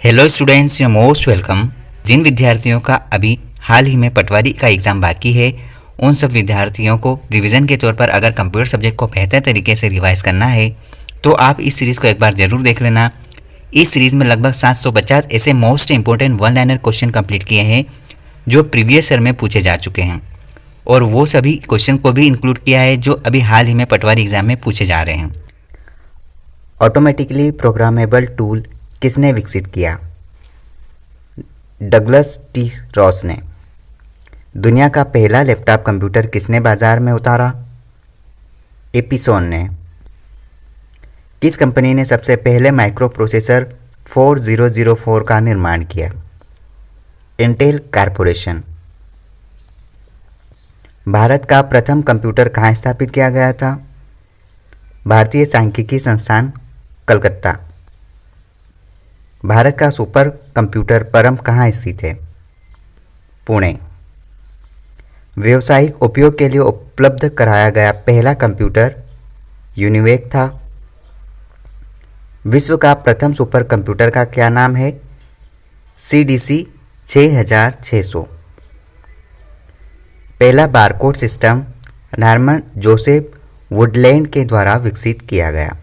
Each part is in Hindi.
Hello students, you most welcome. जिन विद्यार्थियों का अभी हाल ही में पटवारी का एग्ज़ाम बाकी है, उन सब विद्यार्थियों को रिवीजन के तौर पर अगर कंप्यूटर सब्जेक्ट को बेहतर तरीके से रिवाइज करना है तो आप इस सीरीज़ को एक बार ज़रूर देख लेना। इस सीरीज़ में लगभग 750 ऐसे most important one liner question complete किए हैं जो प्रीवियस ईयर में पूछे जा चुके हैं, और वो सभी क्वेश्चन को भी इंक्लूड किया है जो अभी हाल ही में पटवारी एग्ज़ाम में पूछे जा रहे हैं। ऑटोमेटिकली प्रोग्रामेबल टूल किसने विकसित किया? डगलस टी रॉस ने। दुनिया का पहला लैपटॉप कंप्यूटर किसने बाजार में उतारा? एपिसोन ने। किस कंपनी ने सबसे पहले माइक्रो प्रोसेसर 4004 का निर्माण किया? Intel corporation. भारत का प्रथम कंप्यूटर कहाँ स्थापित किया गया था? भारतीय सांख्यिकी संस्थान, कलकत्ता। भारत का सुपर कंप्यूटर परम कहाँ स्थित है? पुणे। व्यावसायिक उपयोग के लिए उपलब्ध कराया गया पहला कंप्यूटर यूनिवेक था। विश्व का प्रथम सुपर कंप्यूटर का क्या नाम है? CDC 6600। पहला barcode system Norman Joseph Woodland के द्वारा विकसित किया गया।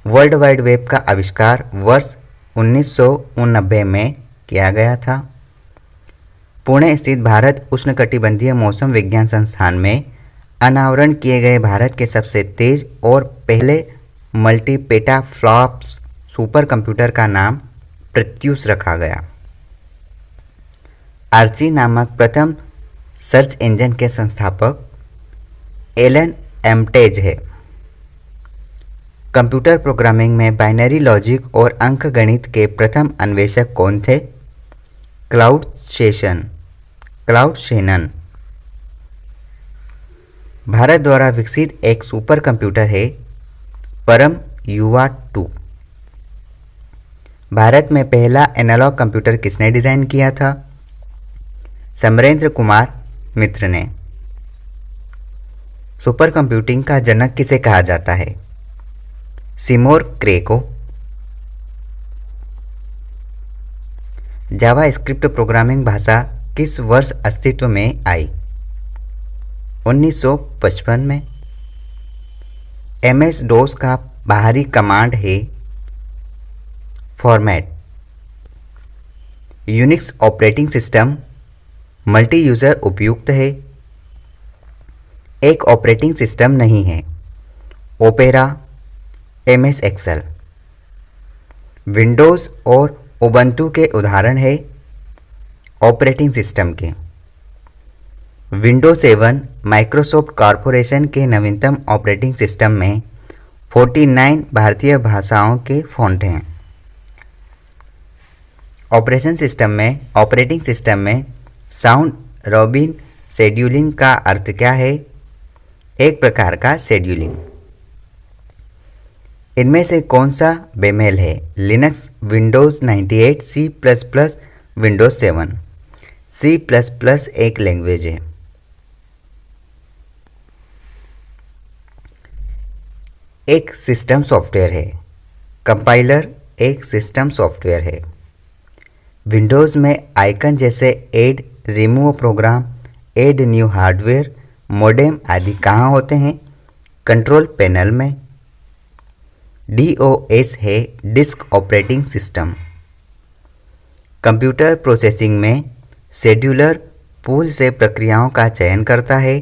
वर्ल्ड वाइड वेब का आविष्कार वर्ष 1989 में किया गया था। पुणे स्थित भारत उष्णकटिबंधीय मौसम विज्ञान संस्थान में अनावरण किए गए भारत के सबसे तेज और पहले मल्टी पेटाफ्लॉप्स सुपर कंप्यूटर का नाम प्रत्यूष रखा गया। आर्ची नामक प्रथम सर्च इंजन के संस्थापक एलन एम्टेज है। कंप्यूटर प्रोग्रामिंग में बाइनरी लॉजिक और अंकगणित के प्रथम अन्वेषक कौन थे? Cloud Shannon. भारत द्वारा विकसित एक सुपर कंप्यूटर है परम युवा 2। भारत में पहला एनालॉग कंप्यूटर किसने डिजाइन किया था? समरेंद्र कुमार मित्र ने। सुपर कंप्यूटिंग का जनक किसे कहा जाता है? सिमोर क्रे को। जावा स्क्रिप्ट प्रोग्रामिंग भाषा किस वर्ष अस्तित्व में आई? 1955 में। MS DOS का बाहरी कमांड है format. Unix operating system multi user उपयुक्त है। एक ऑपरेटिंग सिस्टम नहीं है। Opera, MS Excel. विंडोज़ और उबंटू के उदाहरण है ऑपरेटिंग सिस्टम के। विंडोज 7 माइक्रोसॉफ्ट कॉरपोरेशन के नवीनतम ऑपरेटिंग सिस्टम में 49 भारतीय भाषाओं के फ़ॉन्ट हैं। ऑपरेटिंग सिस्टम में साउंड रॉबिन शेड्यूलिंग का अर्थ क्या है? एक प्रकार का शेड्यूलिंग। इनमें से कौन सा बेमेल है? Linux, Windows 98, C++, Windows 7। C++ एक लैंग्वेज है। एक सिस्टम सॉफ्टवेयर है। कंपाइलर एक सिस्टम सॉफ्टवेयर है। विंडोज़ में आइकन जैसे add, remove program, add new hardware, modem आदि कहाँ होते हैं? कंट्रोल पैनल में। DOS है disk operating system. Computer processing में शेड्यूलर पूल से प्रक्रियाओं का चयन करता है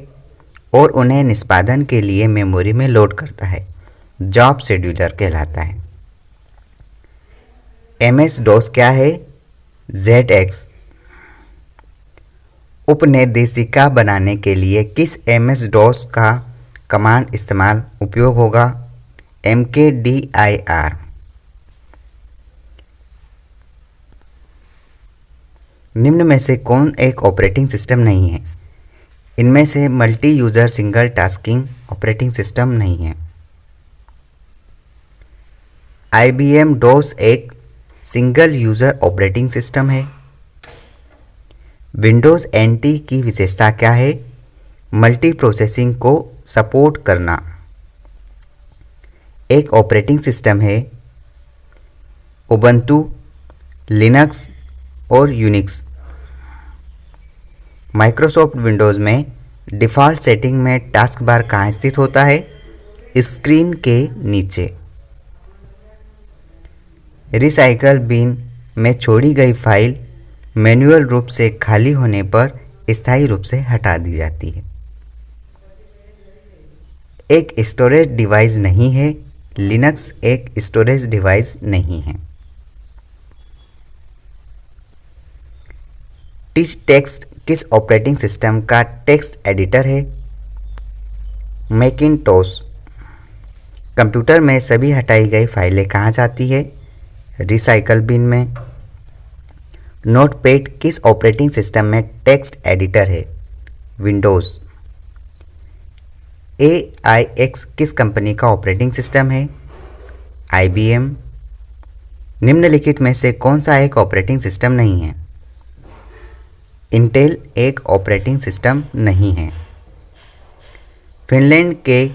और उन्हें निष्पादन के लिए मेमोरी में लोड करता है। जॉब शेड्यूलर कहलाता है। MS DOS क्या है? ZX। उपनिर्देशिका बनाने के लिए किस MS DOS का कमांड इस्तेमाल उपयोग होगा? MKDIR। निम्न में से कौन एक ऑपरेटिंग सिस्टम नहीं है? इनमें से multi user single tasking operating system नहीं है। IBM DOS एक सिंगल यूज़र ऑपरेटिंग सिस्टम है। विंडोज़ NT की विशेषता क्या है? मल्टी प्रोसेसिंग को सपोर्ट करना। एक ऑपरेटिंग सिस्टम है उबंटू, लिनक्स और यूनिक्स। माइक्रोसॉफ्ट विंडोज़ में डिफ़ॉल्ट सेटिंग में टास्क बार कहाँ स्थित होता है? स्क्रीन के नीचे। रिसाइकल बिन में छोड़ी गई फाइल मैन्युअल रूप से खाली होने पर स्थायी रूप से हटा दी जाती है। एक स्टोरेज डिवाइस नहीं है। लिनक्स एक स्टोरेज डिवाइस नहीं है। टीच टेक्स्ट किस ऑपरेटिंग सिस्टम का टेक्स्ट एडिटर है? मैकिन्टोश। कंप्यूटर में सभी हटाई गई फाइलें कहाँ जाती है? रिसाइकल बिन में। नोटपैड किस ऑपरेटिंग सिस्टम में टेक्स्ट एडिटर है? विंडोज़। AIX किस कंपनी का ऑपरेटिंग सिस्टम है? IBM। निम्नलिखित में से कौन सा एक ऑपरेटिंग सिस्टम नहीं है? इंटेल एक ऑपरेटिंग सिस्टम नहीं है। फिनलैंड के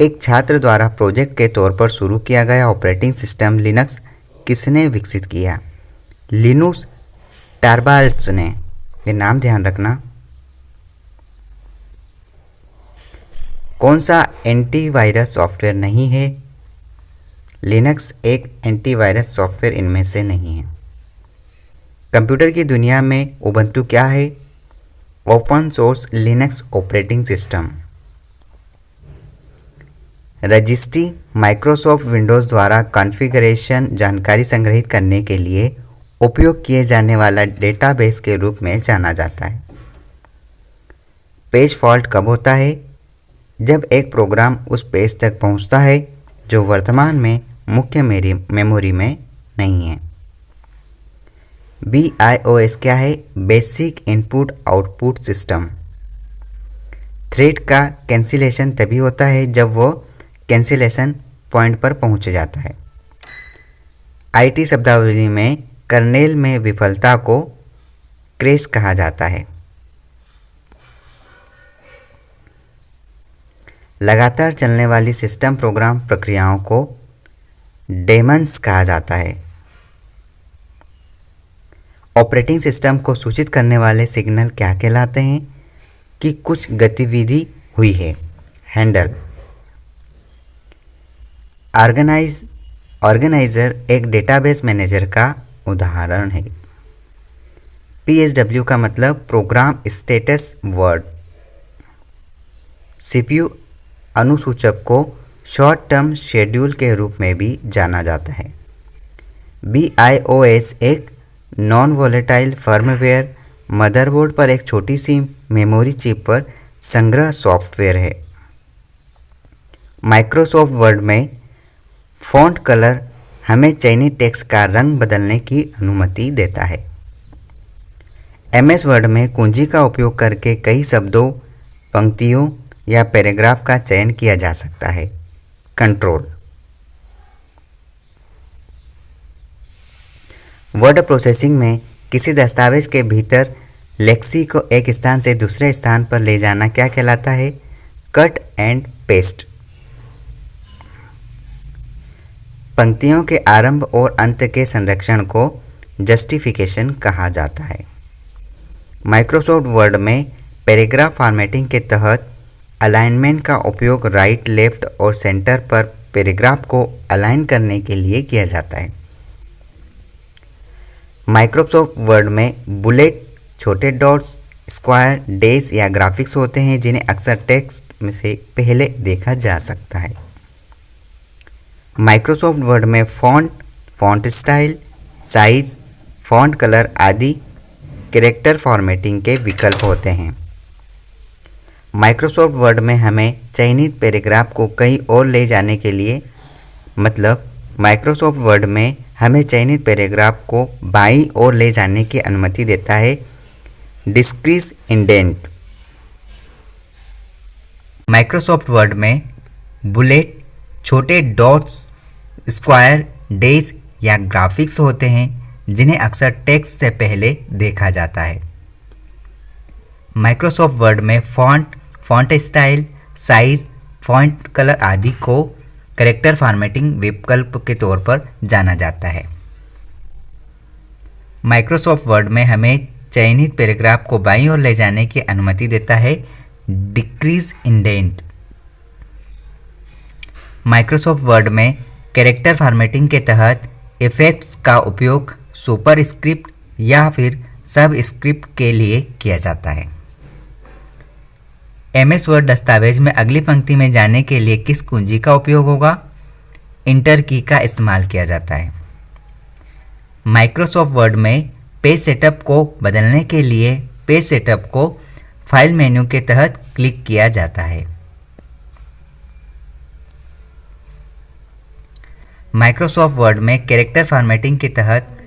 एक छात्र द्वारा प्रोजेक्ट के तौर पर शुरू किया गया ऑपरेटिंग सिस्टम लिनक्स किसने विकसित किया? लिनुस टॉरवाल्ड्स ने। ये नाम ध्यान रखना। कौन सा एंटीवायरस सॉफ्टवेयर नहीं है? लिनक्स एक एंटीवायरस सॉफ्टवेयर इनमें से नहीं है। कंप्यूटर की दुनिया में उबंटू क्या है? Open source Linux operating system. Registry Microsoft Windows द्वारा कॉन्फ़िगरेशन जानकारी संग्रहित करने के लिए उपयोग किए जाने वाला डेटाबेस के रूप में जाना जाता है। पेज फॉल्ट कब होता है? जब एक प्रोग्राम उस पेज तक पहुंचता है जो वर्तमान में मुख्य मेमोरी में नहीं है। BIOS क्या है? Basic input output system. Thread का कैंसिलेशन तभी होता है जब वो कैंसिलेशन पॉइंट पर पहुंच जाता है। IT शब्दावली में कर्नेल में विफलता को क्रैश कहा जाता है। लगातार चलने वाली सिस्टम प्रोग्राम प्रक्रियाओं को डेमन्स कहा जाता है। ऑपरेटिंग सिस्टम को सूचित करने वाले सिग्नल क्या कहलाते हैं कि कुछ गतिविधि हुई है? हैंडल। ऑर्गेनाइजर एक डेटाबेस मैनेजर का उदाहरण है। PSW का मतलब प्रोग्राम स्टेटस वर्ड। CPU अनुसूचक को शॉर्ट टर्म शेड्यूल के रूप में भी जाना जाता है। BIOS एक नॉन वोलेटाइल फर्मवेयर मदरबोर्ड पर एक छोटी सी मेमोरी चिप पर संग्रह सॉफ्टवेयर है। माइक्रोसॉफ्ट वर्ड में फ़ॉन्ट कलर हमें चयनित टेक्स्ट का रंग बदलने की अनुमति देता है। MS वर्ड में कुंजी का उपयोग करके कई शब्दों, पंक्तियों या पैराग्राफ का चयन किया जा सकता है। कंट्रोल। वर्ड प्रोसेसिंग में किसी दस्तावेज के भीतर लेक्सी को एक स्थान से दूसरे स्थान पर ले जाना क्या कहलाता है? Cut and paste. पंक्तियों के आरंभ और अंत के संरक्षण को जस्टिफिकेशन कहा जाता है। माइक्रोसॉफ्ट वर्ड में पैराग्राफ फॉर्मेटिंग के तहत अलाइनमेंट का उपयोग राइट, लेफ्ट और सेंटर पर पैराग्राफ को अलाइन करने के लिए किया जाता है। माइक्रोसॉफ्ट वर्ड में बुलेट, छोटे डॉट्स, स्क्वायर, डैश या ग्राफिक्स होते हैं जिन्हें अक्सर टेक्स्ट में से पहले देखा जा सकता है। माइक्रोसॉफ्ट वर्ड में font, font style, size, font colour आदि कैरेक्टर फॉर्मेटिंग के विकल्प होते हैं। माइक्रोसॉफ्ट वर्ड में हमें चयनित पैराग्राफ को कहीं और ले जाने के लिए माइक्रोसॉफ्ट वर्ड में हमें चयनित पैराग्राफ को बाईं ओर ले जाने की अनुमति देता है। Decrease indent. माइक्रोसॉफ्ट वर्ड में बुलेट, छोटे डॉट्स, स्क्वायर, डैश या ग्राफिक्स होते हैं जिन्हें अक्सर टेक्स्ट से पहले देखा जाता है। माइक्रोसॉफ्ट वर्ड में font, font style, size, font colour आदि को कैरेक्टर फॉर्मेटिंग विकल्प के तौर पर जाना जाता है। माइक्रोसॉफ्ट वर्ड में हमें चयनित पैराग्राफ को बाईं ओर ले जाने की अनुमति देता है, डिक्रीज इंडेंट। माइक्रोसॉफ्ट वर्ड में कैरेक्टर फॉर्मेटिंग के तहत इफेक्ट्स का उपयोग सुपरस्क्रिप्ट या फिर सबस्क्रिप्ट के लिए किया जाता है। एमएस वर्ड दस्तावेज में अगली पंक्ति में जाने के लिए किस कुंजी का उपयोग होगा? इंटर की का इस्तेमाल किया जाता है। माइक्रोसॉफ्ट वर्ड में पेज सेटअप को बदलने के लिए पेज सेटअप को फाइल मेन्यू के तहत क्लिक किया जाता है। माइक्रोसॉफ्ट वर्ड में कैरेक्टर फॉर्मेटिंग के तहत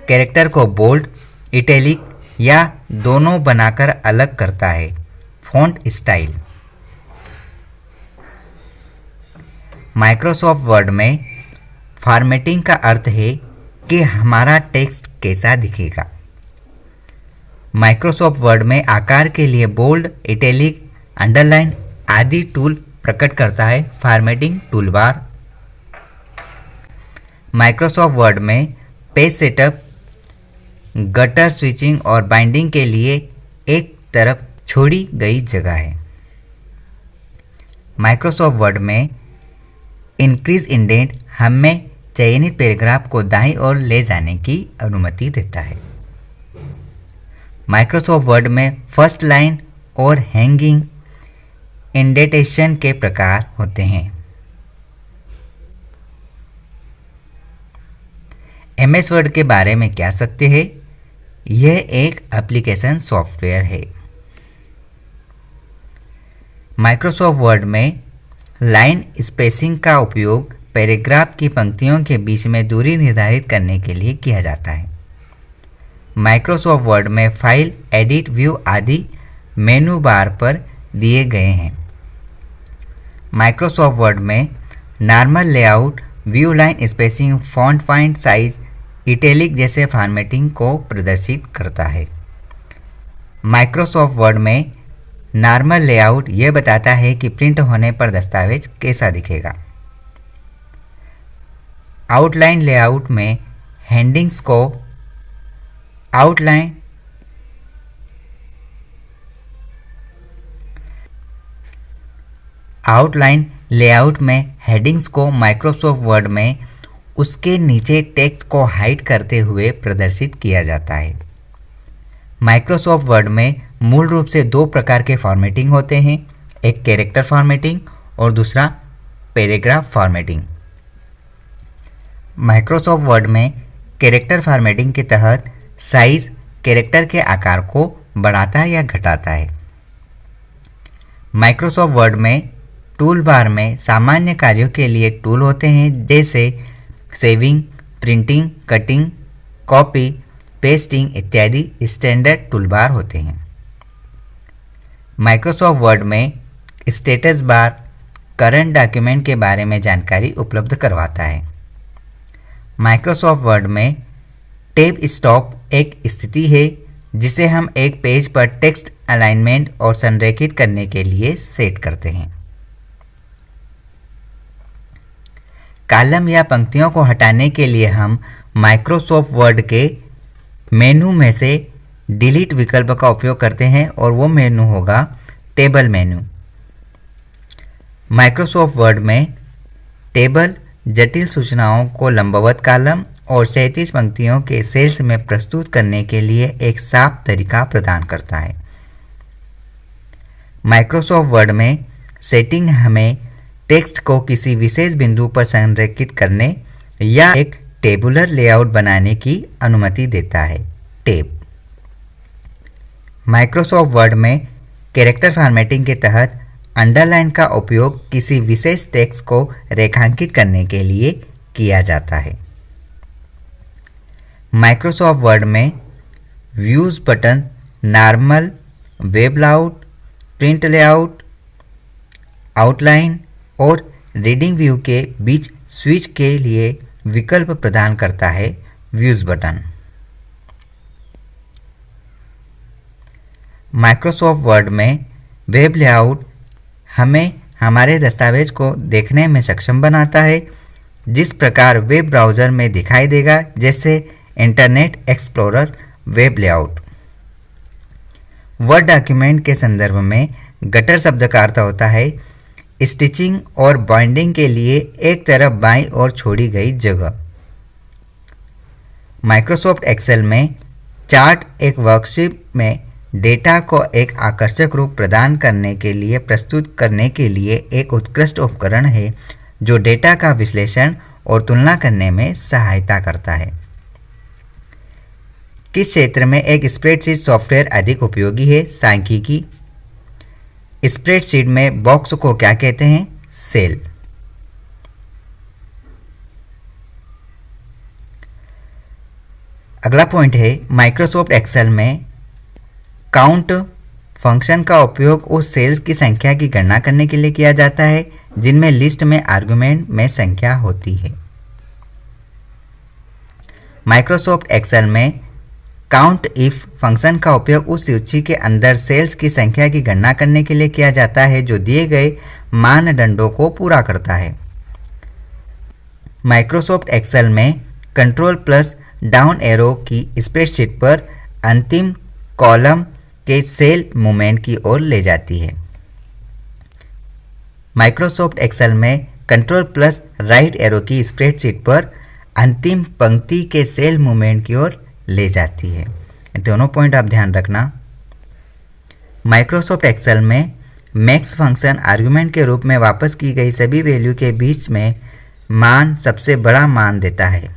कैरेक्टर को बोल्ड, इटैलिक या दोनों बनाकर अलग करता है। Font style. माइक्रोसॉफ्ट वर्ड में फॉर्मेटिंग का अर्थ है कि हमारा टेक्स्ट कैसा दिखेगा। माइक्रोसॉफ्ट वर्ड में आकार के लिए बोल्ड, इटैलिक, अंडरलाइन आदि टूल प्रकट करता है। Formatting toolbar. माइक्रोसॉफ्ट वर्ड में पेज सेटअप, गटर स्विचिंग और बाइंडिंग के लिए एक तरफ छोड़ी गई जगह है। माइक्रोसॉफ्ट वर्ड में इंक्रीज इंडेंट हमें चयनित पैराग्राफ को दाईं ओर ले जाने की अनुमति देता है। माइक्रोसॉफ्ट वर्ड में फर्स्ट लाइन और हैंगिंग इंडेंटेशन के प्रकार होते हैं। एमएस वर्ड के बारे में क्या सत्य है? यह एक एप्लीकेशन सॉफ्टवेयर है। माइक्रोसॉफ्ट वर्ड में लाइन स्पेसिंग का उपयोग पैराग्राफ की पंक्तियों के बीच में दूरी निर्धारित करने के लिए किया जाता है। माइक्रोसॉफ्ट वर्ड में फाइल, एडिट, व्यू आदि मेनू बार पर दिए गए हैं। माइक्रोसॉफ्ट वर्ड में normal layout, view line spacing, font point size, italic जैसे फॉर्मेटिंग को प्रदर्शित करता है। माइक्रोसॉफ्ट वर्ड में नॉर्मल लेआउट यह बताता है कि प्रिंट होने पर दस्तावेज कैसा दिखेगा। आउटलाइन लेआउट में हेडिंग्स को आउटलाइन लेआउट में हेडिंग्स को माइक्रोसॉफ्ट वर्ड में उसके नीचे टेक्स्ट को हाइड करते हुए प्रदर्शित किया जाता है। माइक्रोसॉफ्ट वर्ड में मूल रूप से दो प्रकार के फॉर्मेटिंग होते हैं, एक कैरेक्टर फॉर्मेटिंग और दूसरा पैराग्राफ फॉर्मेटिंग। माइक्रोसॉफ्ट वर्ड में कैरेक्टर फॉर्मेटिंग के तहत साइज कैरेक्टर के आकार को बढ़ाता या घटाता है। माइक्रोसॉफ्ट वर्ड में टूल बार में सामान्य कार्यों के लिए टूल होते हैं, जैसे saving, printing, cutting, copy, pasting इत्यादि स्टैंडर्ड टूलबार होते हैं। माइक्रोसॉफ्ट वर्ड में स्टेटस बार करंट डॉक्यूमेंट के बारे में जानकारी उपलब्ध करवाता है। माइक्रोसॉफ्ट वर्ड में टैब स्टॉप एक स्थिति है जिसे हम एक पेज पर टेक्स्ट अलाइनमेंट और संरेखित करने के लिए सेट करते हैं। कॉलम या पंक्तियों को हटाने के लिए हम माइक्रोसॉफ्ट वर्ड के मेनू में से डिलीट विकल्प का उपयोग करते हैं और वो मेनू होगा टेबल मेनू। माइक्रोसॉफ्ट वर्ड में टेबल जटिल सूचनाओं को लंबवत कॉलम और 37 पंक्तियों के सेल्स में प्रस्तुत करने के लिए एक साफ तरीका प्रदान करता है। माइक्रोसॉफ्ट वर्ड में सेटिंग हमें टेक्स्ट को किसी विशेष बिंदु पर संरेखित करने या एक टेबुलर लेआउट बनाने की अनुमति देता है। टैब। माइक्रोसॉफ्ट वर्ड में कैरेक्टर फॉर्मेटिंग के तहत अंडरलाइन का उपयोग किसी विशेष टेक्स्ट को रेखांकित करने के लिए किया जाता है। माइक्रोसॉफ्ट वर्ड में views button normal, web layout, print layout, outline और रीडिंग व्यू के बीच स्विच के लिए विकल्प प्रदान करता है। Views button. माइक्रोसॉफ्ट वर्ड में वेब लेआउट हमें हमारे दस्तावेज को देखने में सक्षम बनाता है, जिस प्रकार वेब ब्राउज़र में दिखाई देगा, जैसे internet explorer, web layout. Word document के संदर्भ में गटर शब्द का अर्थ होता है स्टिचिंग और बाइंडिंग के लिए एक तरफ बाईं ओर छोड़ी गई जगह। माइक्रोसॉफ्ट एक्सेल में चार्ट एक वर्कशीट में डेटा को एक आकर्षक रूप प्रदान करने के लिए प्रस्तुत करने के लिए एक उत्कृष्ट उपकरण है जो डेटा का विश्लेषण और तुलना करने में सहायता करता है। किस क्षेत्र में एक स्प्रेडशीट सॉफ्टवेयर अधिक उपयोगी है? सांख्यिकी। स्प्रेडशीट में बॉक्स को क्या कहते हैं? सेल। अगला पॉइंट है माइक्रोसॉफ्ट एक्सेल में काउंट फंक्शन का उपयोग उस सेल्स की संख्या की गणना करने के लिए किया जाता है जिनमें लिस्ट में आर्गुमेंट में संख्या होती है। माइक्रोसॉफ्ट एक्सेल में काउंट इफ फंक्शन का उपयोग उस सूची के अंदर सेल्स की संख्या की गणना करने के लिए किया जाता है जो दिए गए मानदंडों को पूरा करता है। माइक्रोसॉफ्ट एक्सेल में कंट्रोल प्लस डाउन एरो की स्प्रेडशीट पर अंतिम कॉलम के सेल मूवमेंट की ओर ले जाती है। माइक्रोसॉफ्ट एक्सेल में कंट्रोल प्लस राइट एरो की स्प्रेडशीट पर अंतिम पंक्ति के सेल मूवमेंट की ओर ले जाती है। दोनों पॉइंट आप ध्यान रखना। माइक्रोसॉफ्ट एक्सेल में मैक्स फंक्शन आर्गुमेंट के रूप में वापस की गई सभी वैल्यू के बीच में मान सबसे बड़ा मान देता है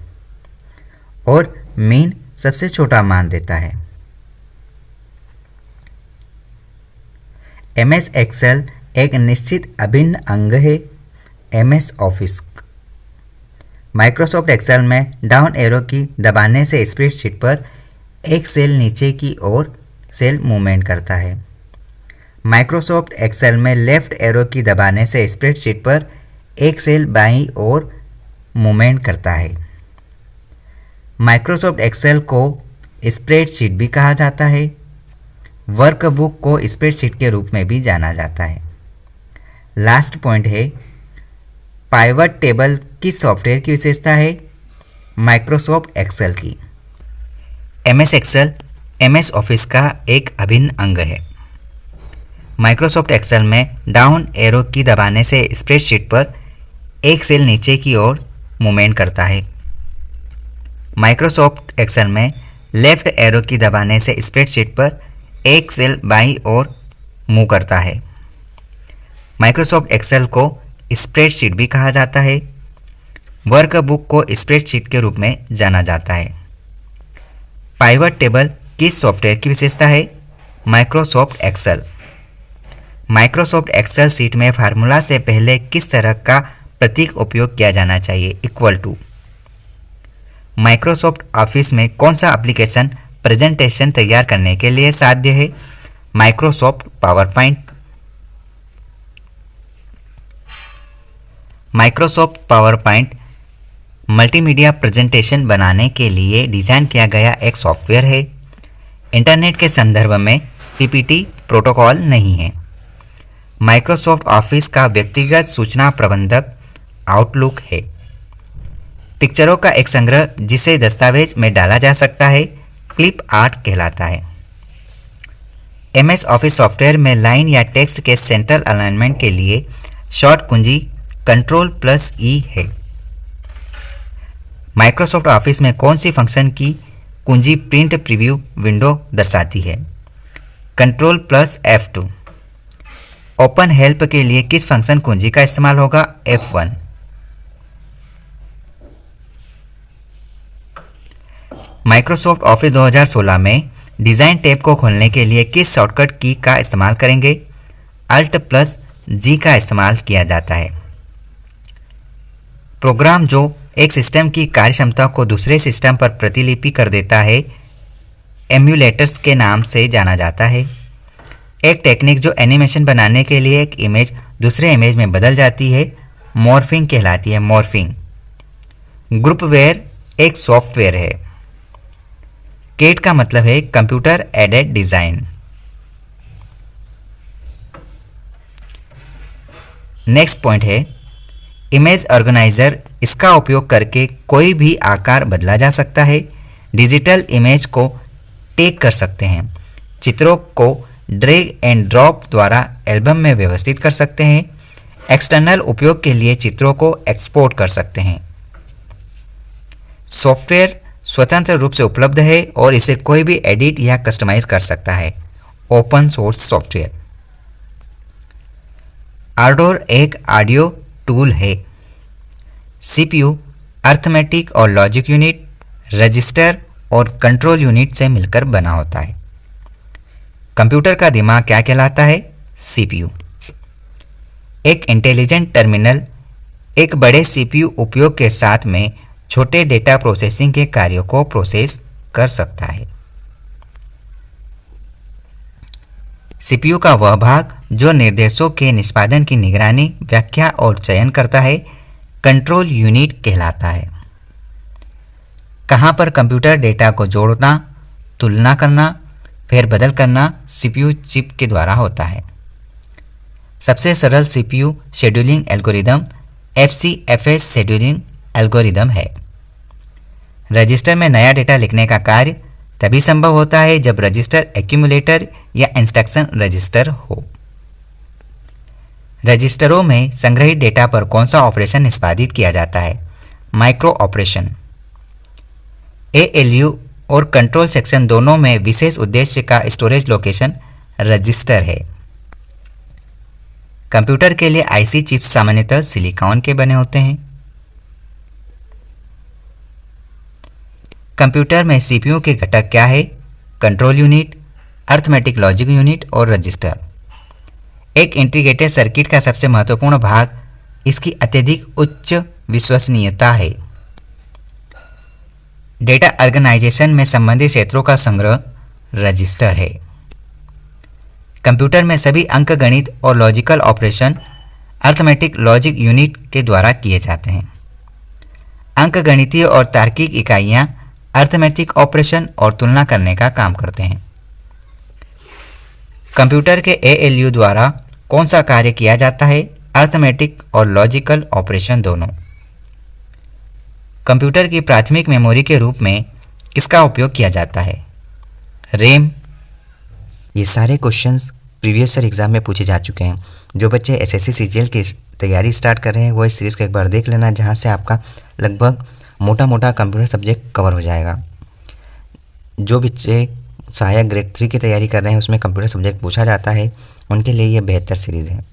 और मीन सबसे छोटा मान देता है। एमएस एक्सेल एक निश्चित अभिन्न अंग है एमएस ऑफिस। माइक्रोसॉफ्ट एक्सेल में डाउन एरो की दबाने से स्प्रेडशीट पर एक सेल नीचे की ओर सेल मूवमेंट करता है। माइक्रोसॉफ्ट एक्सेल में लेफ्ट एरो की दबाने से स्प्रेडशीट पर एक सेल बाईं ओर मूवमेंट करता है। माइक्रोसॉफ्ट एक्सेल को स्प्रेडशीट भी कहा जाता है। वर्कबुक को स्प्रेडशीट के रूप में भी जाना जाता है। लास्ट पॉइंट है पाइवट टेबल किस सॉफ्टवेयर की विशेषता है? माइक्रोसॉफ्ट एक्सेल की। एमएस एक्सेल एमएस ऑफिस का एक अभिन्न अंग है। माइक्रोसॉफ्ट एक्सेल में डाउन एरो की दबाने से स्प्रेडशीट पर एक सेल नीचे की ओर मूवमेंट करता है। माइक्रोसॉफ्ट एक्सेल में लेफ्ट एरो की दबाने से स्प्रेडशीट पर एक सेल बाईं ओर मूव करता है। माइक्रोसॉफ्ट एक्सेल को स्प्रेडशीट भी कहा जाता है। वर्कबुक को स्प्रेडशीट के रूप में जाना जाता है। पाइवट टेबल किस सॉफ्टवेयर की विशेषता है? Microsoft Excel. Microsoft Excel sheet में फार्मूला से पहले किस तरह का प्रतीक उपयोग किया जाना चाहिए? Equal to. माइक्रोसॉफ्ट ऑफिस में कौन सा एप्लीकेशन प्रेजेंटेशन तैयार करने के लिए साध्य है? Microsoft power point. Microsoft power point multimedia presentation बनाने के लिए डिज़ाइन किया गया एक सॉफ्टवेयर है। इंटरनेट के संदर्भ में पीपीटी प्रोटोकॉल नहीं है। माइक्रोसॉफ्ट ऑफिस का व्यक्तिगत सूचना प्रबंधक आउटलुक है। पिक्चरों का एक संग्रह जिसे दस्तावेज में डाला जा सकता है क्लिप आर्ट कहलाता है। एमएस ऑफिस सॉफ्टवेयर में लाइन या टेक्स्ट के सेंट्रल अलाइनमेंट के लिए शॉर्ट कुंजी Ctrl+E है। माइक्रोसॉफ्ट ऑफिस में कौन सी फंक्शन की कुंजी प्रिंट प्रीव्यू विंडो दर्शाती है? Ctrl+F2। ओपन हेल्प के लिए किस फंक्शन कुंजी का इस्तेमाल होगा? F1। माइक्रोसॉफ्ट ऑफिस 2016 में डिज़ाइन टैब को खोलने के लिए किस शॉर्टकट की का इस्तेमाल करेंगे? Alt+G का इस्तेमाल किया जाता है। प्रोग्राम जो एक सिस्टम की कार्यक्षमता को दूसरे सिस्टम पर प्रतिलिपि कर देता है एम्यूलेटर्स के नाम से जाना जाता है। एक टेक्निक जो एनिमेशन बनाने के लिए एक इमेज दूसरे इमेज में बदल जाती है मॉर्फिंग कहलाती है। मॉर्फिंग। ग्रुपवेयर एक सॉफ्टवेयर है। केट का मतलब है computer aided design. Next point है इमेज ऑर्गेनाइजर। इसका उपयोग करके कोई भी आकार बदला जा सकता है। डिजिटल इमेज को टैग कर सकते हैं। चित्रों को ड्रैग एंड ड्रॉप द्वारा एल्बम में व्यवस्थित कर सकते हैं। एक्सटर्नल उपयोग के लिए चित्रों को एक्सपोर्ट कर सकते हैं। सॉफ्टवेयर स्वतंत्र रूप से उपलब्ध है और इसे कोई भी एडिट या कस्टमाइज कर सकता है। Open source software. आर्डोर एक ऑडियो टूल है। सीपीयू अर्थमेटिक और लॉजिक यूनिट, रजिस्टर और कंट्रोल यूनिट से मिलकर बना होता है। कंप्यूटर का दिमाग क्या कहलाता है? सीपीयू। एक इंटेलिजेंट टर्मिनल एक बड़े सीपीयू उपयोग के साथ में छोटे डेटा प्रोसेसिंग के कार्यों को प्रोसेस कर सकता है। सीपीयू का वह भाग जो निर्देशों के निष्पादन की निगरानी, व्याख्या और चयन करता है, कंट्रोल यूनिट कहलाता है। कहाँ पर कंप्यूटर डेटा को जोड़ना, तुलना करना, फेरबदल करना सीपीयू चिप के द्वारा होता है। सबसे सरल CPU scheduling algorithm FCFS scheduling algorithm है। रजिस्टर में नया डेटा लिखने का कार्य तभी संभव होता है जब रजिस्टर एक्यूमुलेटर या इंस्ट्रक्शन रजिस्टर हो। रजिस्टरों में संग्रहित डेटा पर कौन सा ऑपरेशन निष्पादित किया जाता है? Micro operation. एएलयू और कंट्रोल सेक्शन दोनों में विशेष उद्देश्य का स्टोरेज लोकेशन रजिस्टर है। कंप्यूटर के लिए आईसी चिप्स सामान्यतः सिलिकॉन के बने होते हैं। कंप्यूटर में सीपीयू के घटक क्या है? Control unit, arithmetic logic unit और रजिस्टर। एक इंटीग्रेटेड सर्किट का सबसे महत्वपूर्ण भाग इसकी अत्यधिक उच्च विश्वसनीयता है। डेटा ऑर्गेनाइजेशन में संबंधित क्षेत्रों का संग्रह रजिस्टर है। कंप्यूटर में सभी अंकगणित और logical operation arithmetic logic unit के द्वारा किए जाते हैं। अंकगणितीय और तार्किक इकाइयां अर्थमेटिक ऑपरेशन और तुलना करने का काम करते हैं। कंप्यूटर के एएलयू द्वारा कौन सा कार्य किया जाता है? अर्थमेटिक और लॉजिकल ऑपरेशन दोनों। कंप्यूटर की प्राथमिक मेमोरी के रूप में किसका उपयोग किया जाता है? रैम। ये सारे क्वेश्चंस प्रीवियस ईयर एग्जाम में पूछे जा चुके हैं। जो बच्चे एसएससी सीजीएल की तैयारी स्टार्ट कर रहे हैं वो इस सीरीज़ को एक बार देख लेना, जहाँ से आपका लगभग मोटा मोटा कंप्यूटर सब्जेक्ट कवर हो जाएगा। जो बच्चे सहायक ग्रेड 3 की तैयारी कर रहे हैं उसमें कंप्यूटर सब्जेक्ट पूछा जाता है, उनके लिए ये बेहतर सीरीज़ है।